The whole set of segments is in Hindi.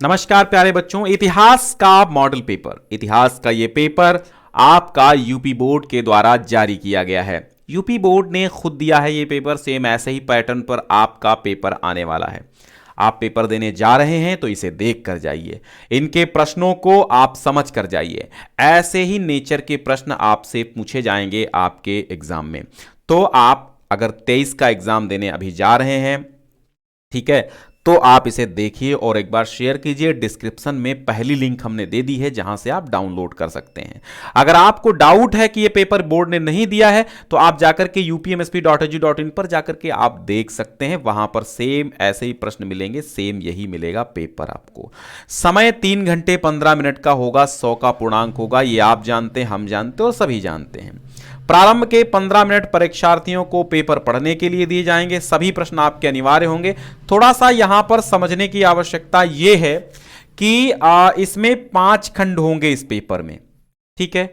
नमस्कार प्यारे बच्चों, इतिहास का मॉडल पेपर, इतिहास का ये पेपर आपका यूपी बोर्ड के द्वारा जारी किया गया है। यूपी बोर्ड ने खुद दिया है ये पेपर, सेम ऐसे ही पैटर्न पर आपका पेपर आने वाला है। आप पेपर देने जा रहे हैं तो इसे देख कर जाइए, इनके प्रश्नों को आप समझ कर जाइए। ऐसे ही नेचर के प्रश्न आपसे पूछे जाएंगे आपके एग्जाम में। तो आप अगर 23 का एग्जाम देने अभी जा रहे हैं, ठीक है, तो आप इसे देखिए और एक बार शेयर कीजिए। डिस्क्रिप्शन में पहली लिंक हमने दे दी है जहां से आप डाउनलोड कर सकते हैं। अगर आपको डाउट है कि ये पेपर बोर्ड ने नहीं दिया है तो आप जाकर के upmsp.edu.in पर जाकर के आप देख सकते हैं। वहां पर सेम ऐसे ही प्रश्न मिलेंगे, सेम यही मिलेगा पेपर आपको। समय 3 घंटे 15 मिनट का होगा, 100 का पूर्णांक होगा। ये आप जानते हैं, हम जानते हैं और सभी जानते हैं। प्रारंभ के 15 मिनट परीक्षार्थियों को पेपर पढ़ने के लिए दिए जाएंगे। सभी प्रश्न आपके अनिवार्य होंगे। थोड़ा सा यहां पर समझने की आवश्यकता यह है कि इसमें 5 खंड होंगे इस पेपर में, ठीक है।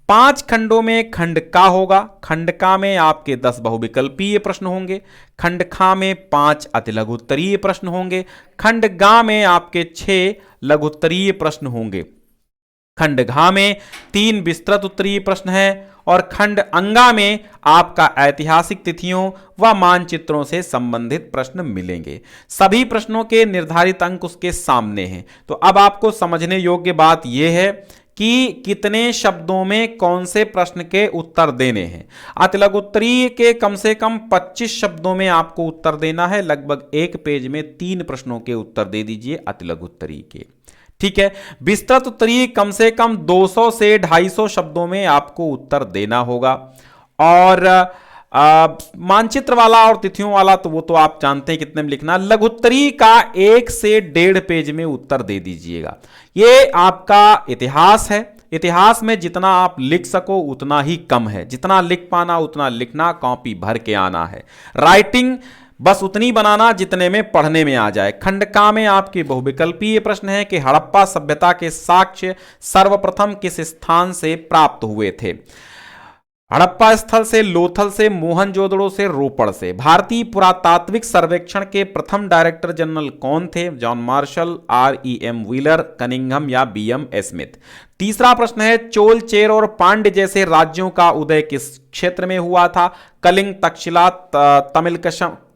5 खंडों में खंड का होगा। खंड का में आपके 10 बहुविकल्पीय प्रश्न होंगे। खंड खा में 5 अति लघु उत्तरीय प्रश्न होंगे। खंड गा में आपके 6 लघु उत्तरीय प्रश्न होंगे। खंड घा में 3 विस्तृत उत्तरीय प्रश्न हैं और खंड अंगा में आपका ऐतिहासिक तिथियों व मानचित्रों से संबंधित प्रश्न मिलेंगे। सभी प्रश्नों के निर्धारित अंक उसके सामने हैं। तो अब आपको समझने योग्य बात यह है कि कितने शब्दों में कौन से प्रश्न के उत्तर देने हैं। अति लघु उत्तरीय के कम से कम 25 शब्दों में आपको उत्तर देना है। लगभग 1 पेज में 3 प्रश्नों के उत्तर दे दीजिए अति लघु उत्तरीय के, ठीक है। विस्तृत उत्तरीय कम से कम 200 से 250 शब्दों में आपको उत्तर देना होगा। और मानचित्र वाला और तिथियों वाला तो वो तो आप जानते हैं कितने में लिखना। लघु उत्तरीय का 1 से 1.5 पेज में उत्तर दे दीजिएगा। ये आपका इतिहास है। इतिहास में जितना आप लिख सको उतना ही कम है। जितना लिख पाना उतना लिखना, कॉपी भर के आना है। राइटिंग बस उतनी बनाना जितने में पढ़ने में आ जाए। खंड का में आपके बहुविकल्पीय प्रश्न है कि हड़प्पा सभ्यता के साक्ष्य सर्वप्रथम किस स्थान से प्राप्त हुए थे। हड़प्पा स्थल से, लोथल से, मोहनजोदड़ो से, रोपड़ से। भारतीय पुरातात्विक सर्वेक्षण के प्रथम डायरेक्टर जनरल कौन थे। John Marshall, REM wheeler, Cunningham या BM स्मिथ। तीसरा प्रश्न है चोल, चेर और पांड्य जैसे राज्यों का उदय किस क्षेत्र में हुआ था। कलिंग, तक्षशिला,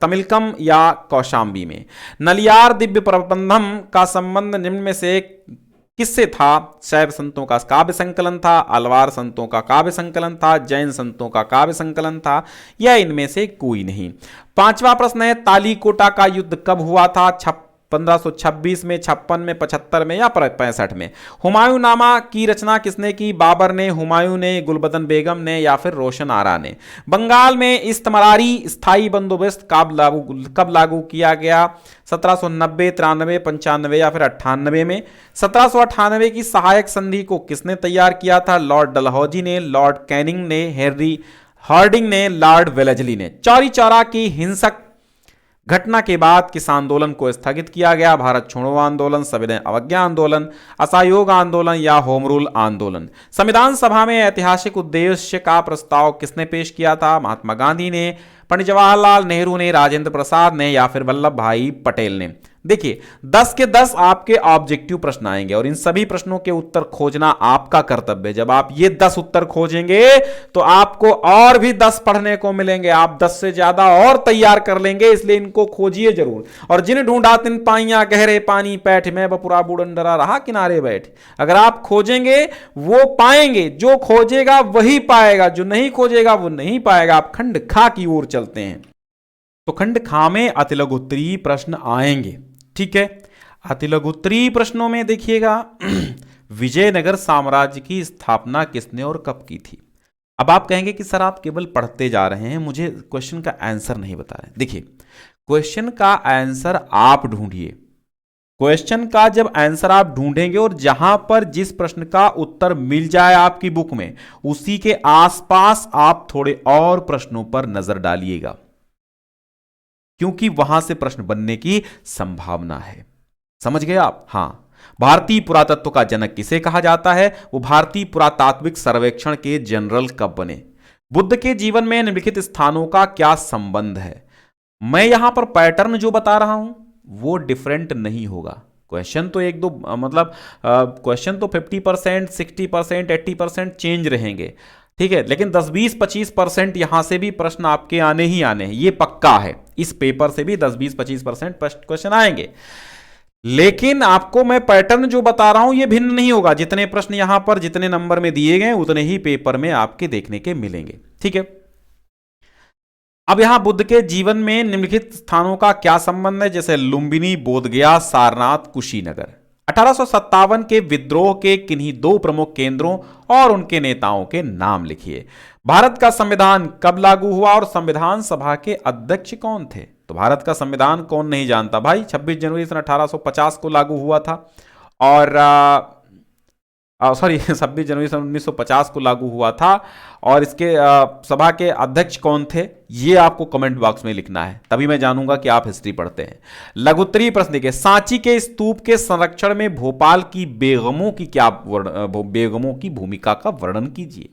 तमिलकम या कौशांबी में। नलियार दिव्य प्रबंधम का संबंध निम्न में से किससे था। शैव संतों का काव्य संकलन था, अलवार संतों का काव्य संकलन था, जैन संतों का काव्य संकलन था, या इनमें से कोई नहीं। 5वां प्रश्न है तालीकोटा का युद्ध कब हुआ था। 1526 में, 56 में, 75 में या 65 में। हुमायूं नामा की रचना किसने की। बाबर ने, हुमायूं ने, गुलबदन बेगम ने या फिर रोशन आरा ने। बंगाल में इस्तमरारी स्थायी बंदोबस्त कब लागू किया गया। 1790, 93, 95 या फिर 98 में। 1798 की सहायक संधि को किसने तैयार किया था। लॉर्ड डलहौजी ने, लॉर्ड कैनिंग ने, हेनरी हार्डिंग ने, लॉर्ड वेलेस्ली ने। चौरी चौरा की हिंसक घटना के बाद किस आंदोलन को स्थगित किया गया। भारत छोड़ो आंदोलन, सविनय अवज्ञा आंदोलन, असहयोग आंदोलन या होम रूल आंदोलन। संविधान सभा में ऐतिहासिक उद्देश्य का प्रस्ताव किसने पेश किया था। महात्मा गांधी ने, पंडित जवाहरलाल नेहरू ने, राजेंद्र प्रसाद ने या फिर वल्लभ भाई पटेल ने। देखिए 10 के 10 आपके ऑब्जेक्टिव प्रश्न आएंगे और इन सभी प्रश्नों के उत्तर खोजना आपका कर्तव्य है। जब आप ये 10 उत्तर खोजेंगे तो आपको और भी 10 पढ़ने को मिलेंगे। आप 10 से ज्यादा और तैयार कर लेंगे, इसलिए इनको खोजिए जरूर। और जिन ढूंढा तिन पाइयां गहरे पानी पैठ, मैं बपुरा बूढ़न डरा रहा किनारे बैठ। अगर आप खोजेंगे वो पाएंगे, जो खोजेगा वही पाएगा, जो नहीं खोजेगा वो नहीं पाएगा। आप खंड खा की ओर चलते हैं तो खंड खा में अति लघु उत्तरीय प्रश्न आएंगे, ठीक है। अति लघु उत्तरीय प्रश्नों में देखिएगा विजयनगर साम्राज्य की स्थापना किसने और कब की थी। अब आप कहेंगे कि सर आप केवल पढ़ते जा रहे हैं, मुझे क्वेश्चन का आंसर नहीं बता रहे। देखिए क्वेश्चन का आंसर आप ढूंढिए। क्वेश्चन का जब आंसर आप ढूंढेंगे और जहां पर जिस प्रश्न का उत्तर मिल जाए आपकी बुक में, उसी के आसपास आप थोड़े और प्रश्नों पर नजर डालिएगा, क्योंकि वहां से प्रश्न बनने की संभावना है। समझ गए आप। हां, भारतीय पुरातत्व का जनक किसे कहा जाता है। वो भारतीय पुरातात्विक सर्वेक्षण के जनरल कब बने। बुद्ध के जीवन में निम्नलिखित स्थानों का क्या संबंध है। मैं यहां पर पैटर्न जो बता रहा हूं वो डिफरेंट नहीं होगा। क्वेश्चन तो एक दो मतलब क्वेश्चन तो 50%, 60%, 80% चेंज रहेंगे, ठीक है, लेकिन 10-20-25% यहां से भी प्रश्न आपके आने ही आने हैं, ये पक्का है। इस पेपर से भी 10-20-25% क्वेश्चन आएंगे, लेकिन आपको मैं पैटर्न जो बता रहा हूं ये भिन्न नहीं होगा। जितने प्रश्न यहां पर जितने नंबर में दिए गए उतने ही पेपर में आपके देखने के मिलेंगे, ठीक है। अब यहां बुद्ध के जीवन में निम्नलिखित स्थानों का क्या संबंध है, जैसे लुम्बिनी, बोधगया, सारनाथ, कुशीनगर। 1857 के विद्रोह के किन्हीं दो प्रमुख केंद्रों और उनके नेताओं के नाम लिखिए। भारत का संविधान कब लागू हुआ और संविधान सभा के अध्यक्ष कौन थे? तो भारत का संविधान कौन नहीं जानता भाई, 26 जनवरी सन 1850 को लागू हुआ था, और सॉरी 26 जनवरी सन 1950 को लागू हुआ था, और इसके सभा के अध्यक्ष कौन थे ये आपको कमेंट बॉक्स में लिखना है, तभी मैं जानूंगा कि आप हिस्ट्री पढ़ते हैं। लघुत्तरीय प्रश्न देखिए, सांची के स्तूप के संरक्षण में भोपाल की बेगमों की भूमिका का वर्णन कीजिए।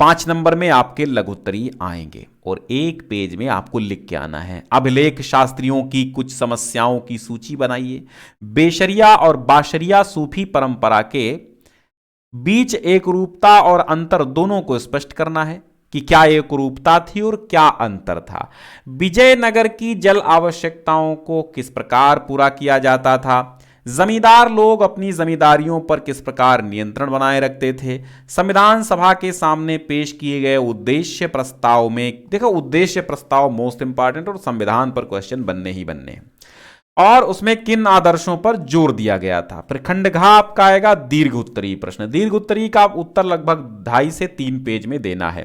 5 नंबर में आपके लघुत्तरीय आएंगे और एक पेज में आपको लिख के आना है। अभिलेख शास्त्रियों की कुछ समस्याओं की सूची बनाइए। बेशरिया और बाशरिया सूफी परंपरा के बीच एकरूपता और अंतर दोनों को स्पष्ट करना है कि क्या एकरूपता थी और क्या अंतर था। विजयनगर की जल आवश्यकताओं को किस प्रकार पूरा किया जाता था। जमींदार लोग अपनी जमींदारियों पर किस प्रकार नियंत्रण बनाए रखते थे। संविधान सभा के सामने पेश किए गए उद्देश्य प्रस्ताव में, देखो उद्देश्य प्रस्ताव मोस्ट इंपॉर्टेंट, और संविधान पर क्वेश्चन बनने ही बनने हैं, और उसमें किन आदर्शों पर जोर दिया गया था। फिर खंडघा आपका आएगा दीर्घ उत्तरीय प्रश्न। दीर्घ उत्तरीय का उत्तर लगभग 2.5 से 3 पेज में देना है।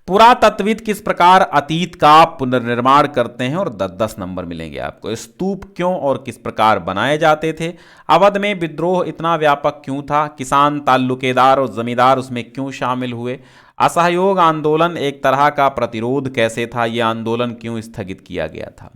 पुरातत्वविद किस प्रकार अतीत का पुनर्निर्माण करते हैं, और 10 नंबर मिलेंगे आपको। स्तूप क्यों और किस प्रकार बनाए जाते थे। अवध में विद्रोह इतना व्यापक क्यों था। किसान, ताल्लुकेदार और जमींदार उसमें क्यों शामिल हुए। असहयोग आंदोलन एक तरह का प्रतिरोध कैसे था, यह आंदोलन क्यों स्थगित किया गया था।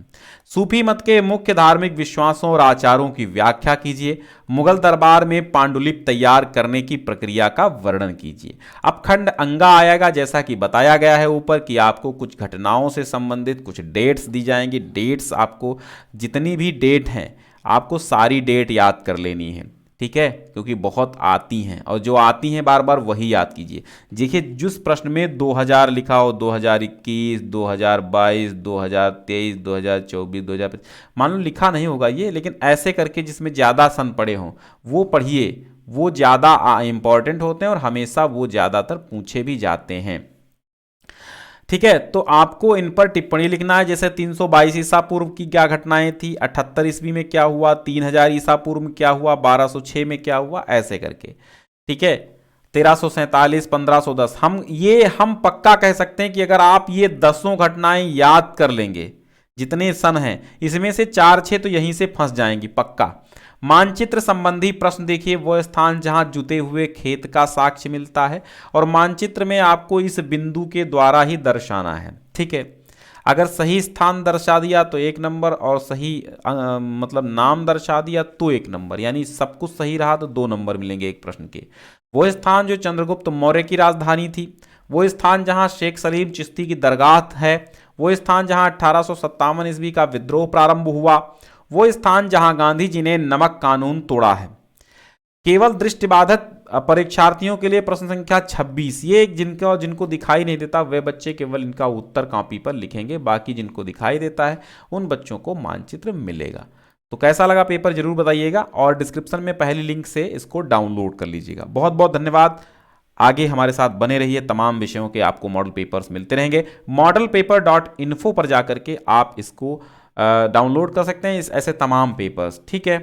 सूफी मत के मुख्य धार्मिक विश्वासों और आचारों की व्याख्या कीजिए। मुगल दरबार में पांडुलिपि तैयार करने की प्रक्रिया का वर्णन कीजिए। अब खंड अंगा आएगा, जैसा कि बताया गया है ऊपर कि आपको कुछ घटनाओं से संबंधित कुछ डेट्स दी जाएंगी। डेट्स आपको जितनी भी डेट हैं आपको सारी डेट याद कर लेनी है, ठीक है, क्योंकि बहुत आती हैं, और जो आती हैं बार बार वही याद कीजिए। देखिए जिस प्रश्न में 2000 लिखा हो, 2021, 2022, 2023, 2024, 2025, मान लो लिखा नहीं होगा ये, लेकिन ऐसे करके जिसमें ज़्यादा सन पड़े हों वो पढ़िए, वो ज़्यादा इंपॉर्टेंट होते हैं और हमेशा वो ज़्यादातर पूछे भी जाते हैं, ठीक है। तो आपको इन पर टिप्पणी लिखना है, जैसे 322 ईसा पूर्व की क्या घटनाएं थी, 78 ईस्वी में क्या हुआ, 3000 ईसा पूर्व में क्या हुआ, 1206 में क्या हुआ, ऐसे करके, ठीक है। 1347, 1510, हम पक्का कह सकते हैं कि अगर आप ये 10 घटनाएं याद कर लेंगे, जितने सन हैं इसमें से 4-6 तो यहीं से फंस जाएंगी पक्का। मानचित्र संबंधी प्रश्न देखिए, वो स्थान जहां जुते हुए खेत का साक्ष्य मिलता है, और मानचित्र में आपको इस बिंदु के द्वारा ही दर्शाना है, ठीक है। अगर सही स्थान दर्शा दिया तो 1 नंबर, और सही मतलब नाम दर्शा दिया तो 1 नंबर, यानी सब कुछ सही रहा तो 2 नंबर मिलेंगे एक प्रश्न के। वो स्थान जो चंद्रगुप्त मौर्य की राजधानी थी, वो स्थान जहां शेख सलीम चिश्ती की दरगाह है, वो स्थान जहां 1857 ईस्वी का विद्रोह प्रारंभ हुआ, वो स्थान जहां गांधी जी ने नमक कानून तोड़ा है। केवल दृष्टिबाधित परीक्षार्थियों के लिए प्रश्न संख्या 26, ये जिनको दिखाई नहीं देता वे बच्चे केवल इनका उत्तर कॉपी पर लिखेंगे, बाकी जिनको दिखाई देता है उन बच्चों को मानचित्र मिलेगा। तो कैसा लगा पेपर जरूर बताइएगा, और डिस्क्रिप्शन में पहली लिंक से इसको डाउनलोड कर लीजिएगा। बहुत बहुत धन्यवाद। आगे हमारे साथ बने रहिए, तमाम विषयों के आपको मॉडल पेपर्स मिलते रहेंगे। modelpaper.info पर जाकर के आप इसको डाउनलोड कर सकते हैं, ऐसे तमाम पेपर्स, ठीक है।